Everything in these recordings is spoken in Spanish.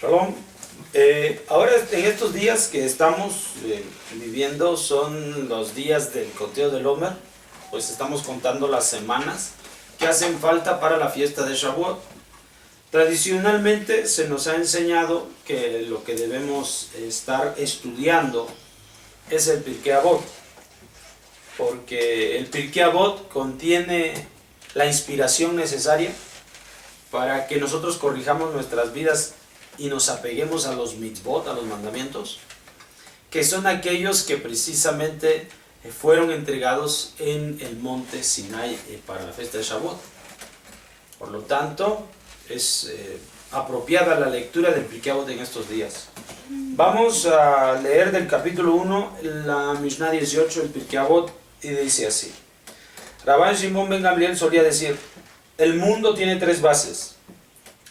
Shalom. Ahora en estos días que estamos viviendo son los días del conteo del Omer, pues estamos contando las semanas que hacen falta para la fiesta de Shavuot. Tradicionalmente se nos ha enseñado que lo que debemos estar estudiando es el Pirkei Avot, porque el Pirkei Avot contiene la inspiración necesaria para que nosotros corrijamos nuestras vidas y nos apeguemos a los mitzvot, a los mandamientos, que son aquellos que precisamente fueron entregados en el monte Sinai para la fiesta de Shavuot. Por lo tanto, es apropiada la lectura del Pirkei Avot en estos días. Vamos a leer del capítulo 1, la Mishnah 18, el Pirkei Avot, y dice así. Rabban Shimon ben Gamliel solía decir: el mundo tiene tres bases: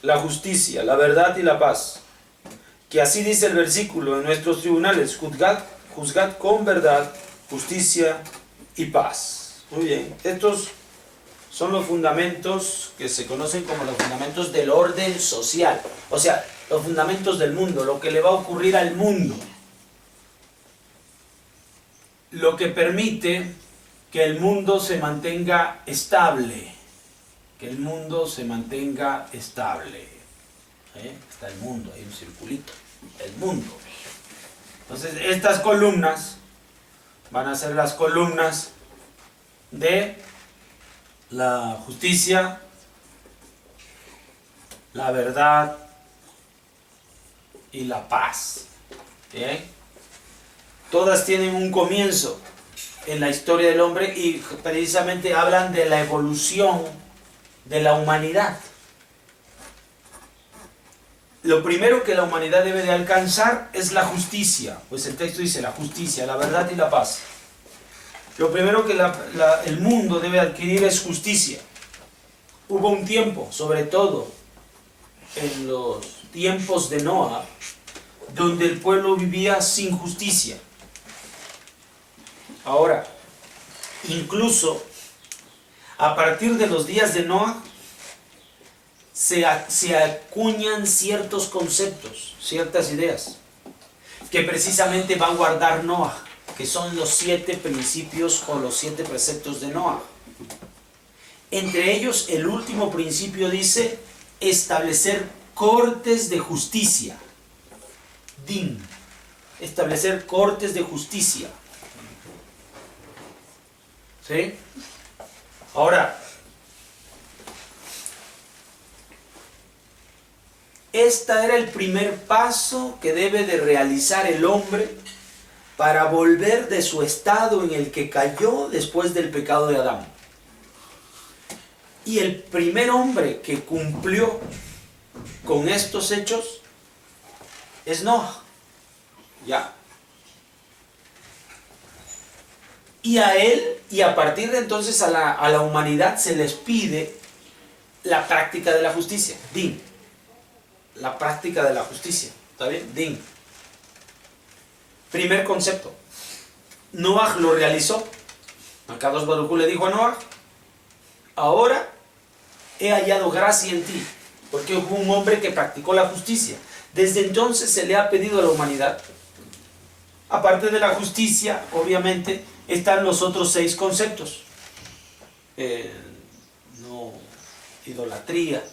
la justicia, la verdad y la paz. Que así dice el versículo en nuestros tribunales: juzgad con verdad, justicia y paz. Muy bien, estos son los fundamentos que se conocen como los fundamentos del orden social, o sea, los fundamentos del mundo, lo que le va a ocurrir al mundo, lo que permite que el mundo se mantenga estable, que el mundo se mantenga estable. Está el mundo, hay un circulito, el mundo. Entonces estas columnas van a ser las columnas de la justicia, la verdad y la paz. ¿Bien? Todas tienen un comienzo en la historia del hombre y precisamente hablan de la evolución de la humanidad. Lo primero que la humanidad debe de alcanzar es la justicia, pues el texto dice la justicia, la verdad y la paz. Lo primero que el mundo debe adquirir es justicia. Hubo un tiempo, sobre todo en los tiempos de Noah, donde el pueblo vivía sin justicia. Ahora, incluso a partir de los días de Noah, se acuñan ciertos conceptos, ciertas ideas, que precisamente va a guardar Noah, que son los 7 principios o los 7 preceptos de Noah. Entre ellos, el último principio dice establecer cortes de justicia. Din. Establecer cortes de justicia. ¿Sí? Ahora, este era el primer paso que debe de realizar el hombre para volver de su estado en el que cayó después del pecado de Adán. Y el primer hombre que cumplió con estos hechos es Noah. Ya. Y a él, y a partir de entonces a la humanidad se les pide la práctica de la justicia, din. La práctica de la justicia, ¿está bien? Din. Primer concepto. Noah lo realizó. Akadosh Baruj Hu le dijo a Noah: ahora he hallado gracia en ti, porque hubo un hombre que practicó la justicia. Desde entonces se le ha pedido a la humanidad. Aparte de la justicia, obviamente, están los otros 6 conceptos. No idolatría,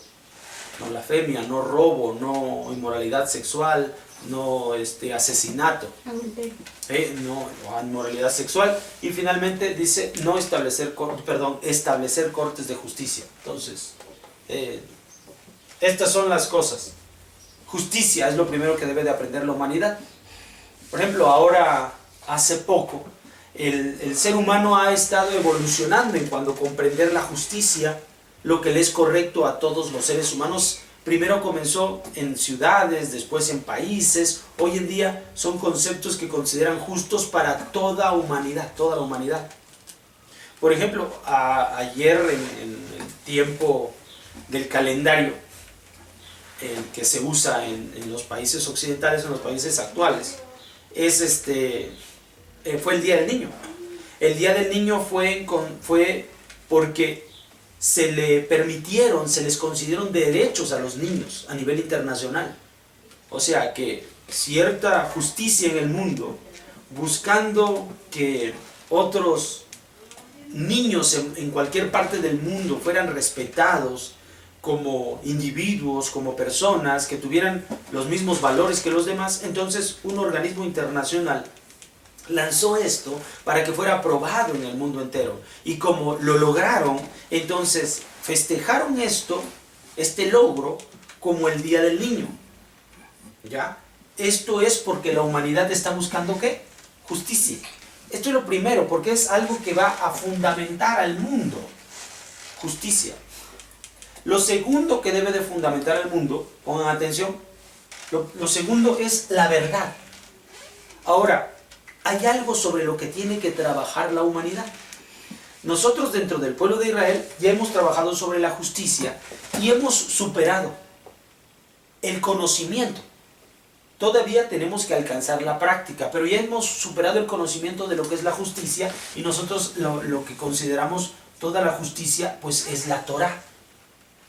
no blasfemia, no robo, no inmoralidad sexual, no asesinato, no inmoralidad sexual, y finalmente dice no establecer cortes de justicia. Entonces, estas son las cosas. Justicia es lo primero que debe de aprender la humanidad. Por ejemplo, ahora, hace poco, el ser humano ha estado evolucionando en cuanto a comprender la justicia, lo que le es correcto a todos los seres humanos. Primero comenzó en ciudades, después en países. Hoy en día son conceptos que consideran justos para toda la humanidad. Por ejemplo, ayer en el tiempo del calendario, el que se usa en los países occidentales, en los países actuales, fue el Día del Niño. El Día del Niño fue porque se les concedieron derechos a los niños a nivel internacional. O sea que cierta justicia en el mundo, buscando que otros niños en cualquier parte del mundo fueran respetados como individuos, como personas, que tuvieran los mismos valores que los demás. Entonces un organismo internacional lanzó esto para que fuera aprobado en el mundo entero. Y como lo lograron, entonces festejaron este logro, como el Día del Niño. ¿Ya? Esto es porque la humanidad está buscando ¿qué? Justicia. Esto es lo primero, porque es algo que va a fundamentar al mundo. Justicia. Lo segundo que debe de fundamentar al mundo, pongan atención, lo segundo es la verdad. Ahora, hay algo sobre lo que tiene que trabajar la humanidad. Nosotros dentro del pueblo de Israel ya hemos trabajado sobre la justicia y hemos superado el conocimiento. Todavía tenemos que alcanzar la práctica, pero ya hemos superado el conocimiento de lo que es la justicia, y nosotros lo que consideramos toda la justicia pues es la Torá.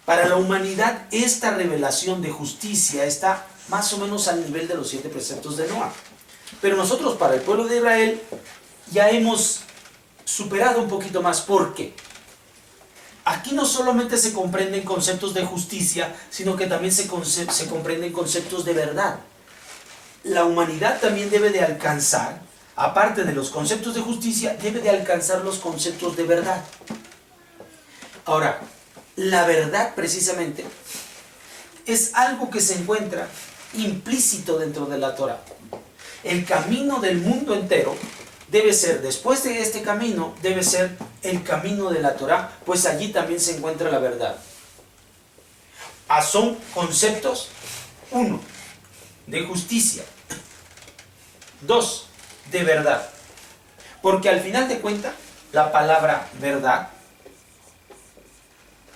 Para la humanidad esta revelación de justicia está más o menos al nivel de los 7 preceptos de Noah. Pero nosotros, para el pueblo de Israel, ya hemos superado un poquito más. ¿Por qué? Aquí no solamente se comprenden conceptos de justicia, sino que también se comprenden conceptos de verdad. La humanidad también debe de alcanzar, aparte de los conceptos de justicia, debe de alcanzar los conceptos de verdad. Ahora, la verdad precisamente es algo que se encuentra implícito dentro de la Torá. El camino del mundo entero debe ser, después de este camino, debe ser el camino de la Torá, pues allí también se encuentra la verdad. Son conceptos, 1, de justicia, 2, de verdad. Porque al final de cuentas, la palabra verdad,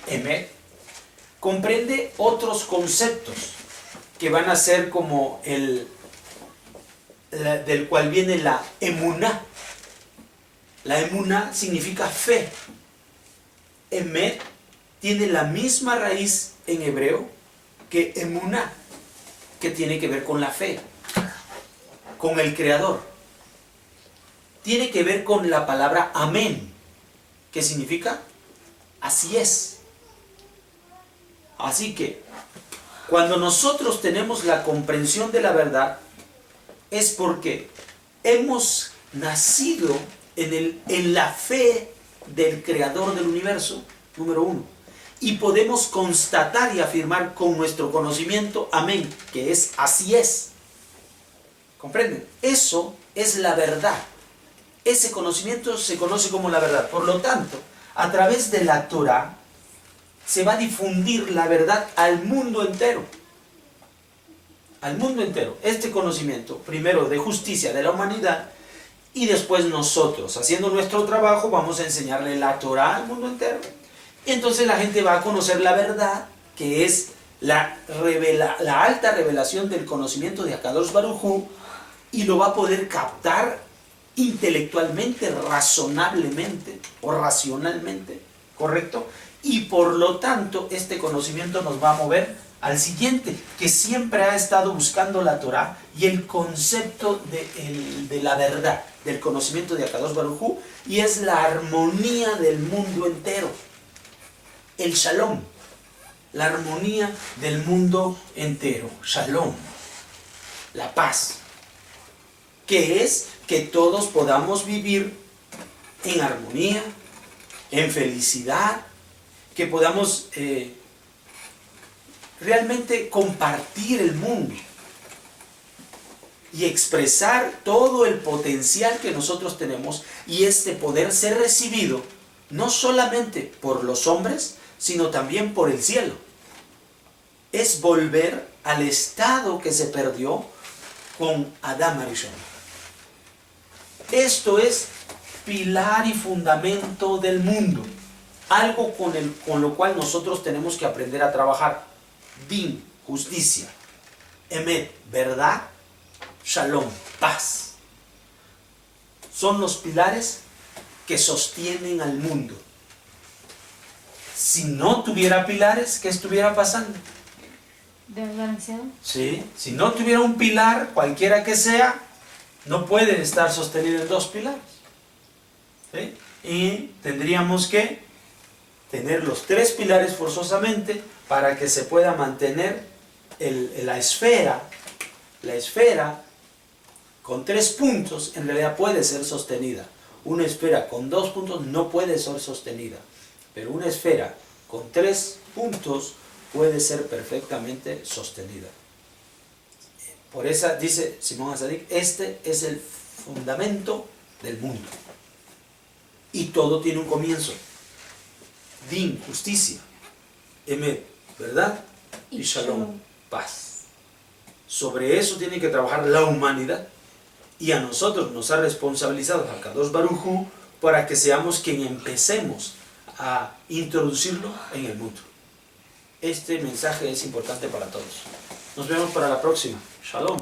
emet, comprende otros conceptos que van a ser como del cual viene la emuná. La emuná significa fe. Emet tiene la misma raíz en hebreo que emuná, que tiene que ver con la fe, con el Creador. Tiene que ver con la palabra amén, que significa así es. Así que cuando nosotros tenemos la comprensión de la verdad, es porque hemos nacido en la fe del Creador del universo, número 1. Y podemos constatar y afirmar con nuestro conocimiento, amén, que es así es. ¿Comprenden? Eso es la verdad. Ese conocimiento se conoce como la verdad. Por lo tanto, a través de la Torá, se va a difundir la verdad al mundo entero. Al mundo entero. Este conocimiento, primero de justicia de la humanidad, y después nosotros, haciendo nuestro trabajo, vamos a enseñarle la Torá al mundo entero. Y entonces la gente va a conocer la verdad, que es la alta revelación del conocimiento de Akadosh Baruj Hu, y lo va a poder captar intelectualmente, razonablemente o racionalmente, ¿correcto? Y por lo tanto este conocimiento nos va a mover al siguiente, que siempre ha estado buscando la Torá y el concepto de la verdad, del conocimiento de Akadosh Baruj Hu, y es la armonía del mundo entero, el Shalom, la armonía del mundo entero, Shalom, la paz, que es que todos podamos vivir en armonía, en felicidad, que podamos realmente compartir el mundo y expresar todo el potencial que nosotros tenemos, y este poder ser recibido no solamente por los hombres, sino también por el cielo. Es volver al estado que se perdió con Adán Arishon. Esto es pilar y fundamento del mundo, algo con lo cual nosotros tenemos que aprender a trabajar. Din, justicia. Emet, verdad. Shalom, paz. Son los pilares que sostienen al mundo. Si no tuviera pilares, ¿qué estuviera pasando? Desbalanceado. ¿Sí? Si no tuviera un pilar, cualquiera que sea, no puede estar sostenido en dos pilares. ¿Sí? Y tendríamos que tener los tres pilares forzosamente para que se pueda mantener la esfera. La esfera con 3 puntos en realidad puede ser sostenida. Una esfera con 2 puntos no puede ser sostenida, pero una esfera con 3 puntos puede ser perfectamente sostenida. Por eso dice Simón Azadik, este es el fundamento del mundo. Y todo tiene un comienzo. Din, justicia. Emet, verdad. Y Shalom, paz. Sobre eso tiene que trabajar la humanidad. Y a nosotros nos ha responsabilizado Hakadosh Baruj Hu para que seamos quien empecemos a introducirlo en el mundo. Este mensaje es importante para todos. Nos vemos para la próxima. Shalom.